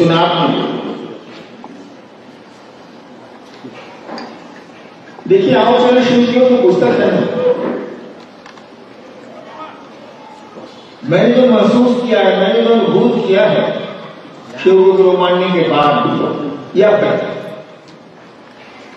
चुनाव में। देखिए आओ चलो शिवजियों की पुस्तक है, मैंने जो महसूस किया है, मैंने जो अनुभूत किया है शिव गुरु मानने के बाद यह है,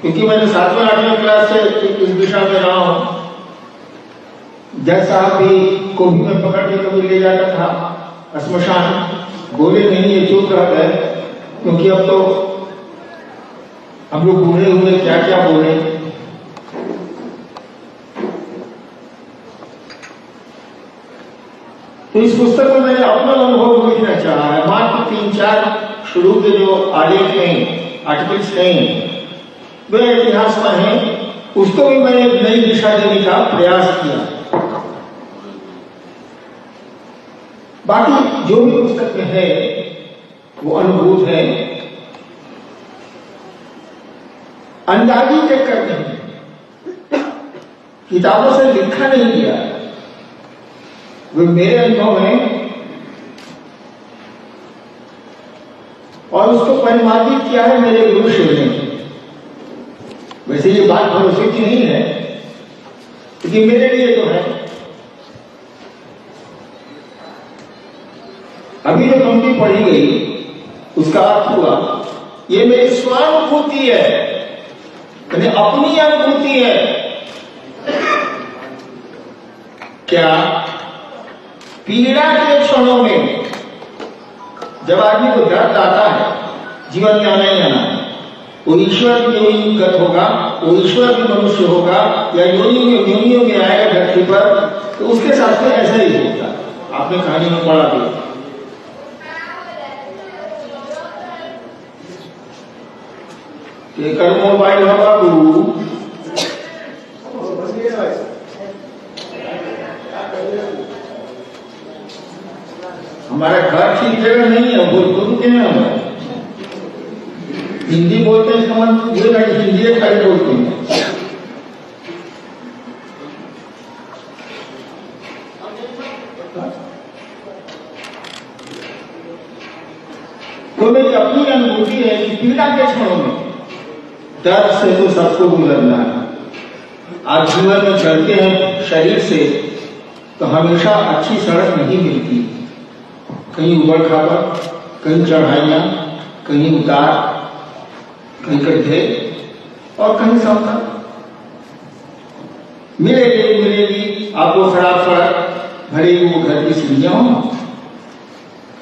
क्योंकि मैंने 7वें 8वें क्लास से इस दिशा में रहा हूं। जैसा भी कुंभ में पकड़ के कभी ले जाता था श्मशान, बोले नहीं ये चुप रह गए, क्योंकि अब तो हम लोग बूढ़े हुए, क्या क्या बोले। तो इस पुस्तक में मैंने अपना अनुभव लिखना चाहा है। मात्र 3-4 शुरू के जो आलेख हैं, आर्टिकल्स हैं, वे इतिहास में हैं, उसको भी मैंने एक नई दिशा देने का प्रयास किया। बाकी जो भी पुस्तक में है वो अनुभूत है, अंदाजी चेक करते हैं, किताबों से लिखा नहीं गया। वो मेरे अनुभव हैं और उसको परिमार्जित किया है मेरे गुरु शिव ने। वैसे ये बात भरोसे की नहीं है, लेकिन मेरे लिए तो है। अभी जो पंक्ति पढ़ी गई उसका अर्थ हुआ, ये मेरी स्वानुभूति है, यानी अपनी अनुभूति है। क्या पीड़ा के क्षणों में जब आदमी को दर्द आता है, जीवन में आना ही आना, वो ईश्वर की योनिगत होगा, वो ईश्वर भी मनुष्य होगा या योनियों में आएगा धरती पर, तो उसके साथ में ऐसा ही होता। आपने कहानी में पढ़ा भी, मोबाइल है बाबू, हमारा घर ठीक जगह नहीं है, भोजपुर के हैं हम, हिंदी बोलते हैं, इसका मतलब ये नहीं हिंदी खाली बोलते हैं। तो मेरी अपनी अनुभूति है कि पीड़ा के क्षणों में दर्द से तो सबको गुजरना है। आज जीवन में चलते हैं शरीर से तो हमेशा अच्छी सड़क नहीं मिलती, कहीं उबड़ खाबड़, कहीं चढ़ाइयां, कहीं उतार, कहीं गड्ढे और कहीं सड़क मिलेगी आपको। खराब सड़क भले ही वो घर की सीढ़ियां हो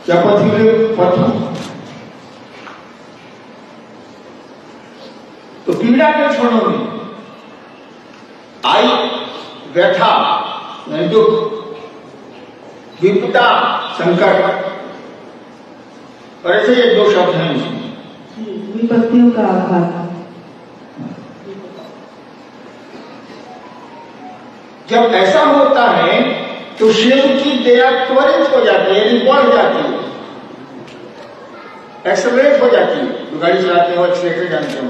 या पथरीले पथ हो। तो पीड़ा के क्षणों में आई व्यथा, दुख, विपदा, संकट, और ऐसे ये 2 शब्द हैं इसमें, विपत्तियों का आघात। जब ऐसा होता है तो शिव की दया त्वरित हो जाती है, बढ़ जाती है, एक्सेलरेट हो जाती है। तो गाड़ी चलाते हो एक्सेलरेटर जानते हो,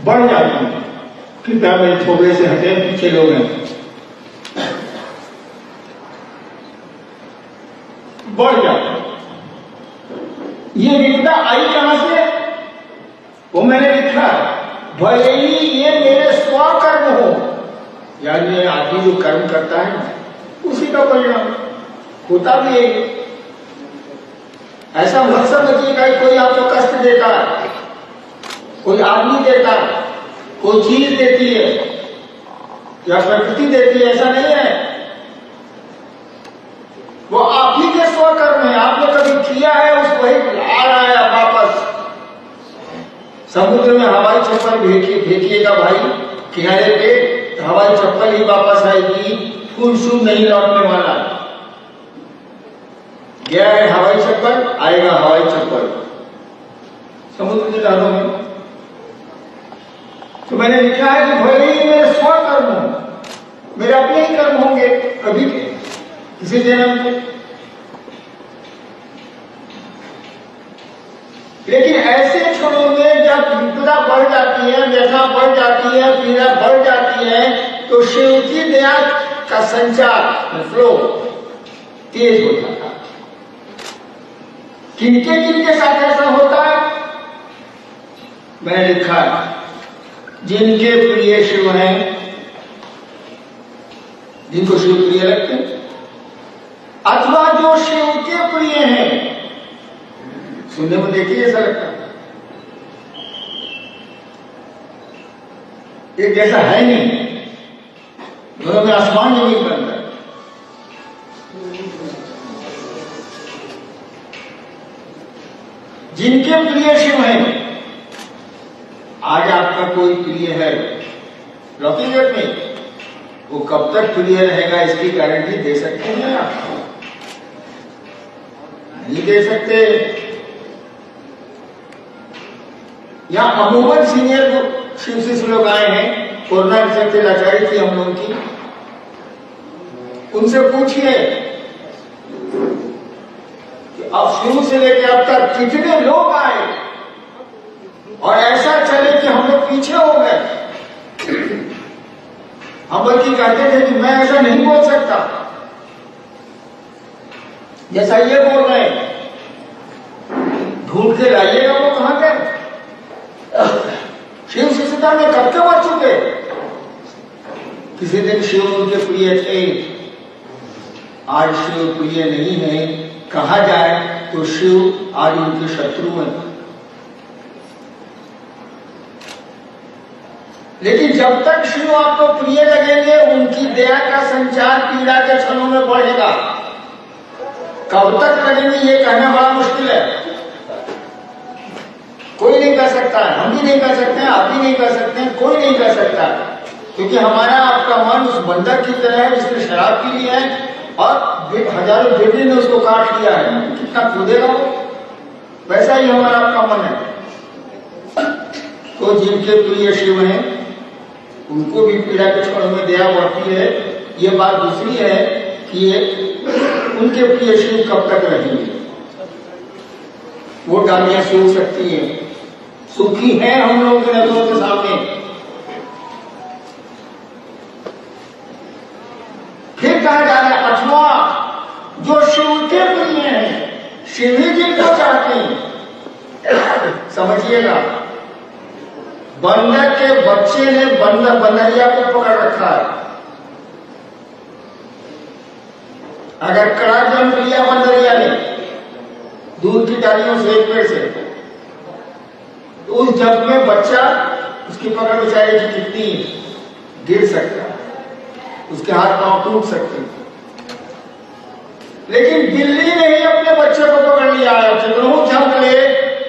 बढ़ जाती है। कृपया मेरे थोड़े से हटे, पीछे लोग हैं, बढ़ जाता है। ये विपदा आई कहां से, वो मैंने लिखा, भले ही ये मेरे स्वकर्म हो, यानी आदमी जो कर्म करता है उसी का परिणाम होता भी है। ऐसा मत समझिएगा कोई आपको कष्ट देता है, कोई आदमी देता है, कोई चीज देती है या प्रकृति देती है, ऐसा नहीं है। वो आप ही के स्वकर्म है, आपने कभी किया है, उस वही आ रहा है वापस। समुद्र में हवाई चप्पल फेंकिएगा भाई किनारे पे, तो हवाई चप्पल ही वापस आएगी, फूल शूल नहीं लौटने वाला। गया है हवाई चप्पल, आएगा हवाई चप्पल समुद्र की लहरों में। तो मैंने लिखा है कि भले ही मेरे स्वकर्म हो, मेरे अपने ही कर्म होंगे कभी के किसी जन्म में, लेकिन ऐसे क्षणों में जब विपदा बढ़ जाती है, व्यथा बढ़ जाती है, पीड़ा बढ़ जाती है, तो शिव की दया का संचार फ्लो तेज हो जाता है। किनके किनके साथ ऐसा होता है? मैंने लिखा है, जिनके प्रिय शिव हैं, जिनको शिव प्रिय लगते हैं, अथवा जो शिव के प्रिय हैं। सुनने में देखिए ऐसा लगता है, एक जैसा है नहीं, दोनों में आसमान जमीन बन रहा है। जिनके प्रिय शिव हैं, आज आपका कोई प्रिय है लौकिक जगत में, वो कब तक प्रिय रहेगा इसकी गारंटी दे सकते हैं आप? नहीं दे सकते। या अमूमन सीनियर शिव शिष्य लोग आए हैं, कोरोना के चलते लाचारी थी हम लोगों की, उनसे पूछिए कि अब शुरू से लेकर अब तक कितने लोग आए और ऐसा चले कि हम लोग पीछे हो गए। हम बल्कि कहते थे कि मैं ऐसा नहीं बोल सकता जैसा ये बोल रहे हैं, ढूंढ के लाइएगा वो कहां गए। शिव शिष्यता में कब के बढ़ चुके। किसी दिन शिव उनके प्रिय थे, आज शिव प्रिय नहीं है। कहा जाए तो शिव आज उनके शत्रु हैं। लेकिन जब तक शिव आपको प्रिय लगेंगे, उनकी दया का संचार पीड़ा के क्षणों में बढ़ेगा। कब तक लगेंगे ये कहना बड़ा मुश्किल है। कोई नहीं कर सकता है, हम भी नहीं कर सकते हैं, आप भी नहीं कर सकते हैं, कोई नहीं कर सकता, क्योंकि हमारा आपका मन उस बंदर की तरह है जिसने शराब पी ली है और हजारों बेटे ने उसको काट लिया है। कितना कूदेगा वो, वैसा ही हमारा आपका मन है। तो जिनके प्रिय शिव हैं, उनको भी पीड़ा के क्षणों में दया बढ़ती है। ये बात दूसरी है कि ये उनके प्रिय शिव कब तक रहेंगे, वो डालियां सूख सकती हैं। सुखी है हम लोगों की नजरों के सामने। फिर कहा जा रहा है, अथवा जो शिव के प्रिय हैं, शिव ही जिनको चाहते हैं। समझिएगा, बंदर के बच्चे ने बंदरिया को पकड़ रखा है। अगर कड़ा जन्म लिया बंदरिया ने दूर की डालियों से, एक पेड़ से, तो उस जब में बच्चा, उसकी पकड़ बेचारे की कितनी गिर सकता है, उसके हाथ पांव टूट सकते हैं। लेकिन बिल्ली ने ही अपने बच्चे को पकड़ लिया है। चलो झप ले,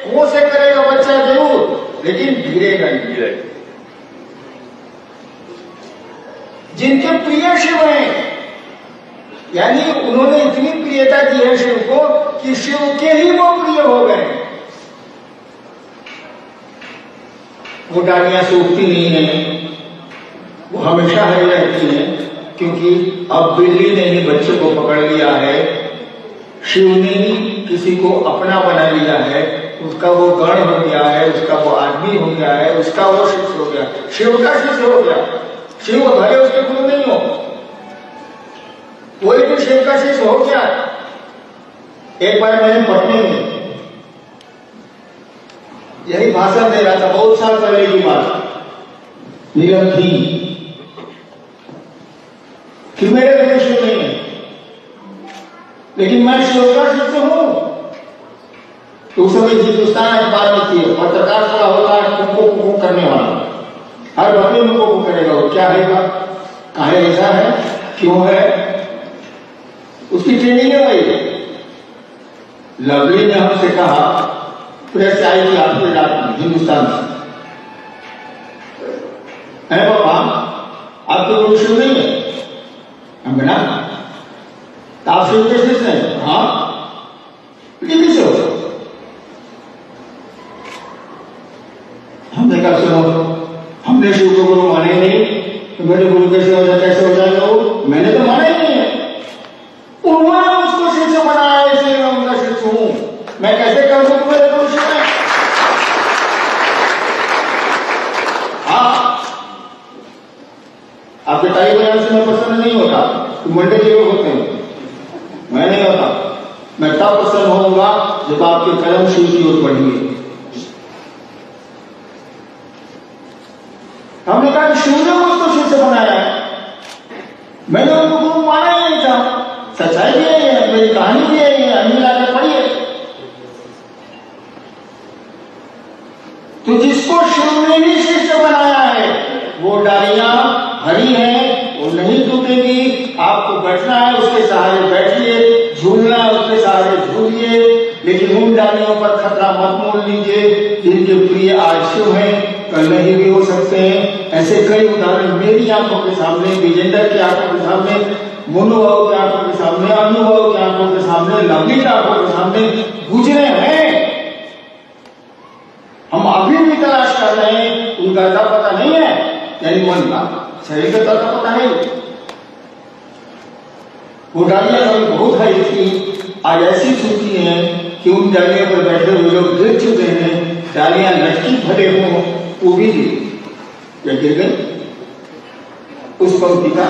कुओं से करेगा बच्चा जरूर, लेकिन गिरेगा नहीं। जिनके प्रिय शिव हैं, यानी उन्होंने इतनी प्रियता दी है शिव को कि शिव के ही वो प्रिय हो गए। वो डालियां सूखती नहीं है, वो हमेशा हरी रहती है, क्योंकि अब बिल्ली ने ही बच्चे को पकड़ लिया है, शिव ने ही किसी को अपना बना लिया है, उसका वो गण हो गया है, उसका वो आदमी हो गया है, उसका वो शिष्य हो गया, शिव का शिष्य हो गया। शिव भले उसके गुरु नहीं हो, कोई भी शिव का शिष्य हो गया। एक बार मैंने पटने में यही भाषण दे रहा था, बहुत साल पहले की बात, नीलम थी कि मेरे गुरु शिव नहीं है, लेकिन मैं शिव का शिष्य हूं। तो उस समय हिंदुस्तान अखबार में थी, पत्रकार थोड़ा होता है कुकू करने वाला, हर बंदे में कुकू करेगा, वो क्या है, कहा ऐसा है, क्यों है, उसकी ट्रेनिंग है भाई। लवली ने हमसे कहा, प्रेस आई थी आपके रात में हिंदुस्तान से, है पापा आपके गुरु शिव नहीं है? हम बना आप शिव के शिष्य हैं? हाँ। लेकिन से हो, हमने कहा सुनो, हमने शिव को गुरु माने नहीं, तो मेरे गुरु कैसे हो जाए, कैसे हो जाएगा वो? मैंने तो माना ही नहीं है, उन्होंने उसको शिष्य बनाया, इसलिए मैं उनका शिष्य हूं। मैं कैसे कर सकूं मेरे गुरु शिष्य हैं? हाँ, आपके ताई बयान से मैं प्रसन्न नहीं होता, तो मंडे के लोग होते हैं, मैं नहीं होता। मैं तब प्रसन्न होगा जब आपके कलम शिव की ओर बढ़ेंगे। हमने कहा शिव ने मुझको शिव से बनाया है, मैंने उनको गुरु माना ही नहीं था। सच्चाई भी है, मेरी कहानी भी है, अनिल आगे पढ़िए। तो जिसको शिव ने ही शिष्य बनाया है वो डालियां हरी हैं, वो नहीं टूटेगी। आपको बैठना है उसके सहारे बैठिए, झूलना है उसके सहारे झूलिए, लेकिन उन डालियों पर खतरा मत मोल लीजिए जिनके प्रिय आज शिव हैं, कल नहीं भी हो सकते हैं। ऐसे कई उदाहरण मेरी आंखों के सामने, विजेंद्र की आंखों के सामने, मनोभाव की आंखों के सामने, अनुभव की आंखों के सामने, लवली की आंखों के सामने गुजरे हैं। हम अभी भी तलाश कर रहे हैं, उनका अता पता नहीं है, यानी मन का, शरीर का अता पता है। वो डालियां कभी बहुत हरी थी, आज ऐसी सूखी हैं कि उन डालियों पर बैठे हुए लोग गिर चुके हैं। डालियां लटकी भरे हों वो भी गिर गई। उस पंक्ति का